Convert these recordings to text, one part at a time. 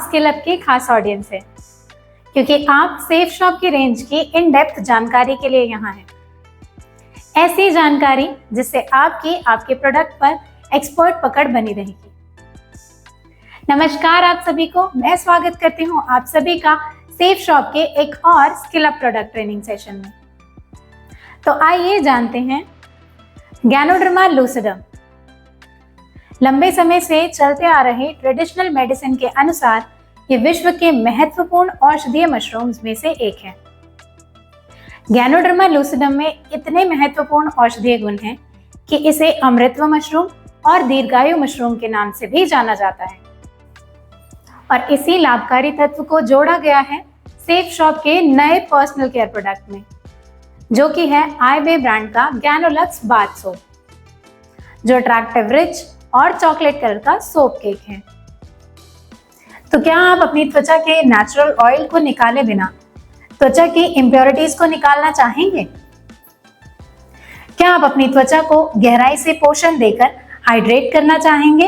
आप skill up की खास ऑडियंस है, क्योंकि आप सेफ शॉप की रेंज की इन डेप्थ जानकारी के लिए यहाँ हैं। ऐसी जानकारी जिससे आपके प्रोडक्ट पर एक्सपर्ट पकड़ बनी रहेगी। नमस्कार आप सभी को, मैं स्वागत करती हूँ आप सभी का सेफ शॉप के एक और skill up product training session में। तो आइए जानते हैं गैनोडर्मा लूसिडम। लंबे समय से चलते आ रहे ट्रेडिशनल मेडिसिन के अनुसार ये विश्व के महत्वपूर्ण औषधीय मशरूम्स में से एक है। गैनोडर्मा लूसिडम में इतने महत्वपूर्ण औषधीय गुण हैं कि इसे अमृतत्व मशरूम और दीर्घायु मशरूम के नाम से भी जाना जाता है। और इसी लाभकारी तत्व को जोड़ा गया है सेफ शॉप के नए पर्सनल केयर प्रोडक्ट में, जो कि है आईवे ब्रांड का गैनोलक्स बाथ सोप, जो अट्रैक्टिव रिच और चॉकलेट कलर का सोप केक है। तो क्या आप अपनी त्वचा के नेचुरल ऑयल को निकाले बिना त्वचा की इम्प्योरिटीज को निकालना चाहेंगे? क्या आप अपनी त्वचा को गहराई से पोषण देकर हाइड्रेट करना चाहेंगे?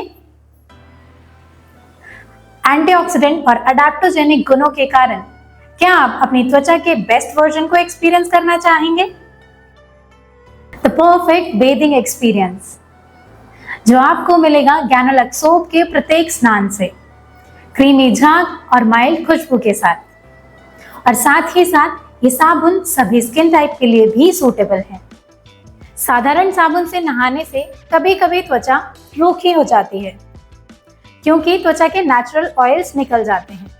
एंटीऑक्सीडेंट और अडैप्टोजेनिक गुणों के कारण क्या आप अपनी त्वचा के बेस्ट वर्जन को एक्सपीरियंस करना चाहेंगे? द परफेक्ट बेथिंग एक्सपीरियंस, जो आपको मिलेगा गैनोलक्स सोप के प्रत्येक स्नान से, क्रीमी झाग और माइल्ड खुशबू के साथ। और साथ ही साथ ये साबुन सभी स्किन टाइप के लिए भी सूटेबल है। साधारण साबुन से नहाने से कभी कभी त्वचा रूखी हो जाती है, क्योंकि त्वचा के नेचुरल ऑयल्स निकल जाते हैं।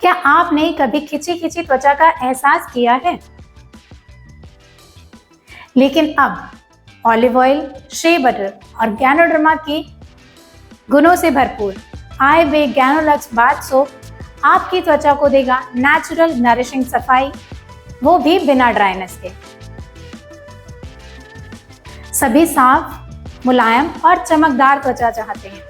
क्या आपने कभी खिंची खिंची त्वचा का एहसास किया है? लेकिन अब ऑलिव ऑयल, शे बटर और गैनोडर्मा की गुणों से भरपूर आईवे गैनोलक्स बाथ सोप आपकी त्वचा को देगा नेचुरल नरिशिंग सफाई, वो भी बिना ड्राइनेस के। सभी साफ, मुलायम और चमकदार त्वचा चाहते हैं,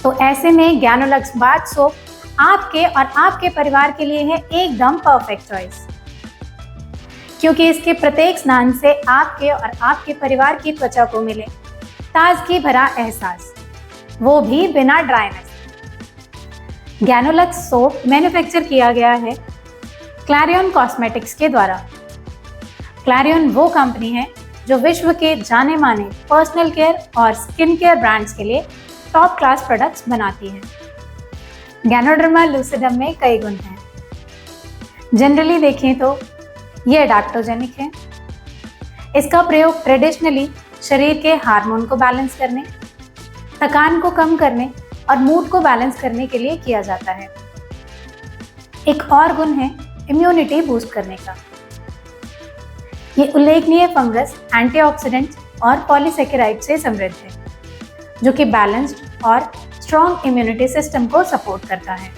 तो ऐसे में गैनोलक्स बाथ सोप आपके और आपके परिवार के लिए है एकदम परफेक्ट चॉइस, क्योंकि इसके प्रत्येक स्नान से आपके और आपके परिवार की त्वचा को मिले ताजगी भरा एहसास, वो भी बिना ड्राइनेस। गैनोलक्स सोप मैन्युफैक्चर किया गया है क्लैरियन कॉस्मेटिक्स के द्वारा। क्लैरियन वो कंपनी है जो विश्व के जाने माने पर्सनल केयर और स्किन केयर ब्रांड्स के लिए टॉप क्लास प्रोडक्ट्स बनाती है। गैनोडर्मा लूसिडम में कई गुण हैं। जनरली देखें तो ये अडैप्टोजेनिक है। इसका प्रयोग ट्रेडिशनली शरीर के हार्मोन को बैलेंस करने, थकान को कम करने और मूड को बैलेंस करने के लिए किया जाता है। एक और गुण है इम्यूनिटी बूस्ट करने का। ये उल्लेखनीय फंगस, एंटीऑक्सीडेंट और पॉलीसेकेराइड से समृद्ध है, जो कि बैलेंस्ड और स्ट्रॉन्ग इम्यूनिटी सिस्टम को सपोर्ट करता है।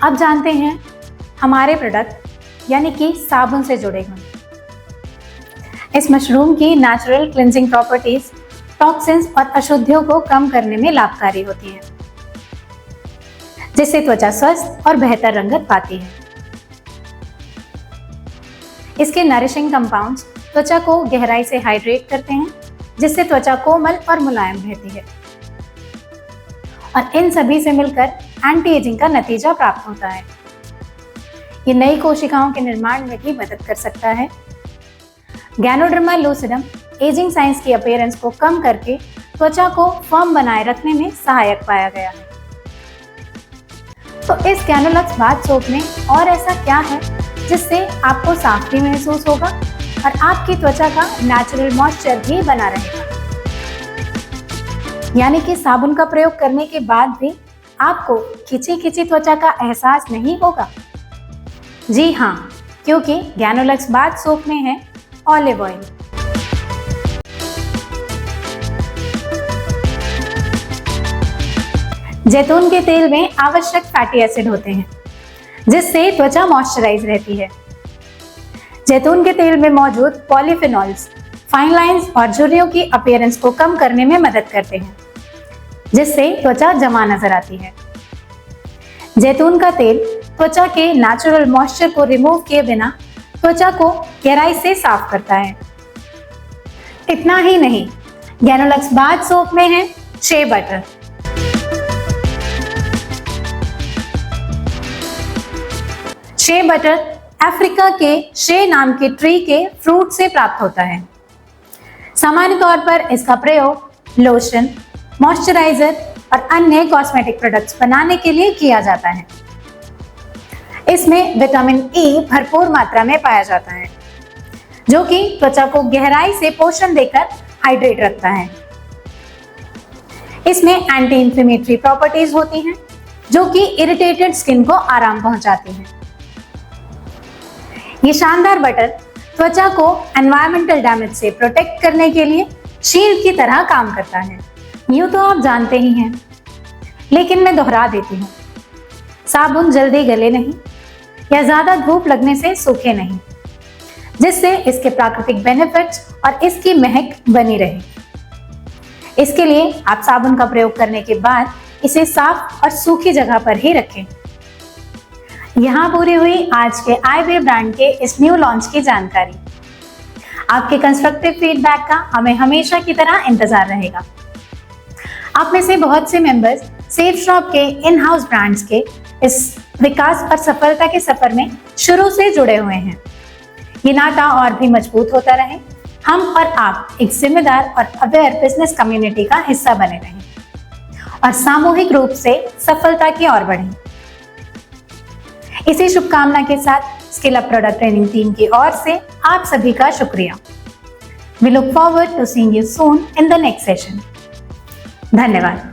अब जानते हैं हमारे प्रोडक्ट यानी कि साबुन से जुड़े गुण। इस मशरूम की नेचुरल क्लिंजिंग प्रॉपर्टीज टॉक्सिन्स और अशुद्धियों को कम करने में लाभकारी होती है, जिससे त्वचा स्वस्थ और बेहतर रंगत पाती है। इसके नरिशिंग कंपाउंड्स त्वचा को गहराई से हाइड्रेट करते हैं, जिससे त्वचा कोमल और मुलायम रहती है। और इन सभी से मिलकर एंटी एजिंग का नतीजा प्राप्त होता है। ये नई कोशिकाओं के निर्माण में भी मदद कर सकता है। गैनोडर्मा लूसिडम एजिंग साइंस की अपीयरेंस को कम करके त्वचा को फर्म बनाए रखने में सहायक पाया गया है। तो इस गैनोलक्स बाथ सोप में और ऐसा क्या है जिससे आपको साफ भी महसूस होगा और आपकी त्वचा का नेचुरल मॉइस्चर भी बना रहेगा? यानी कि साबुन का प्रयोग करने के बाद भी आपको खिंची खिंची त्वचा का एहसास नहीं होगा। जी हाँ, क्योंकि गैनोलक्स बाथ सोप में है ऑलिव ऑयल। जैतून के तेल में आवश्यक फैटी एसिड होते हैं, जिससे त्वचा मॉइस्चराइज रहती है। जैतून के तेल में मौजूद पॉलीफिनॉल्स फाइन लाइंस और झुर्रियों की अपीयरेंस को कम करने में मदद करते हैं, जिससे त्वचा जमा नजर आती है। जैतून का तेल त्वचा के नेचुरल मॉइस्चर को रिमूव किए बिना त्वचा को गहराई से साफ करता है। इतना ही नहीं, गैनोलक्स बाथ सोप में है शे बटर। शे बटर अफ्रीका के शे नाम के ट्री के फ्रूट से प्राप्त होता है। सामान्य तौर पर इसका प्रयोग लोशन, मॉइस्चराइजर और अन्य कॉस्मेटिक प्रोडक्ट्स बनाने के लिए किया जाता है। इसमें विटामिन ई भरपूर मात्रा में पाया जाता है, जो कि त्वचा को गहराई से पोषण देकर हाइड्रेट रखता है। इसमें एंटी इंफ्लेमेटरी प्रॉपर्टीज होती हैं, जो कि इरिटेटेड स्किन को आराम पहुंचाती हैं। ये शानदार बटर त्वचा को एनवायरमेंटल डैमेज से प्रोटेक्ट करने के लिए शील्ड की तरह काम करता है। यूं तो आप जानते ही हैं, लेकिन मैं दोहरा देती हूँ, साबुन जल्दी गले नहीं या ज्यादा धूप लगने से सूखे नहीं, जिससे इसके प्राकृतिक बेनिफिट्स और इसकी महक बनी रहे। इसके लिए आप साबुन का प्रयोग करने के बाद इसे साफ और सूखी जगह पर ही रखें। यहाँ पूरी हुई आज के आईवे ब्रांड के इस न्यू लॉन्च की जानकारी। आपके कंस्ट्रक्टिव फीडबैक का हमें हमेशा की तरह इंतजार रहेगा। आप में से बहुत से मेंबर्स सेफ शॉप के इन हाउस ब्रांड्स के इस विकास और सफलता के सफर में शुरू से जुड़े हुए हैं। ये नाता और भी मजबूत होता रहे, हम और आप एक जिम्मेदार और अवेयर बिजनेस कम्युनिटी का हिस्सा बने रहें और सामूहिक रूप से सफलता की ओर बढ़ें। इसी शुभकामना के साथ skill up product training team की ओर से आप सभी का शुक्रिया। We look forward to seeing you soon in the next session. धन्यवाद।